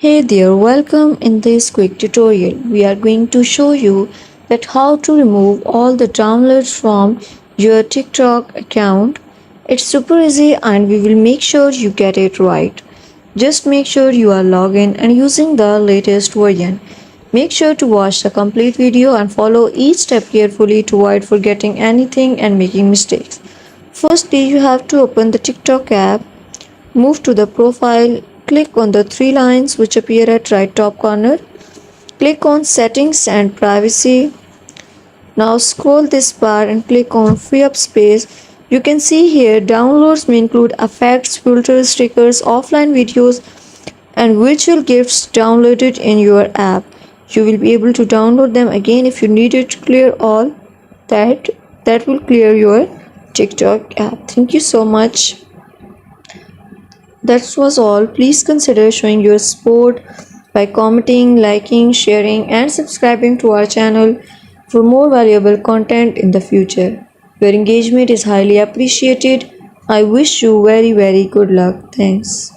Hey there, welcome. In this quick tutorial, we are going to show you that how to remove all the downloads from your TikTok account. It's super easy and we will make sure you get it right. Just make sure you are logged in and using the latest version. Make sure to watch the complete video and follow each step carefully to avoid forgetting anything and making mistakes. Firstly, you have to open the TikTok app. Move to the profile, click on the three lines which appear at right top corner. Click on settings and privacy. Now scroll this bar and click on free up space. You can see here downloads may include effects, filters, stickers, offline videos and virtual gifts downloaded in your app. You will be able to download them again if you need it to clear all that will clear your TikTok app. Thank you so much. That was all. Please consider showing your support by commenting, liking, sharing, and subscribing to our channel for more valuable content in the future. Your engagement is highly appreciated. I wish you very good luck. Thanks.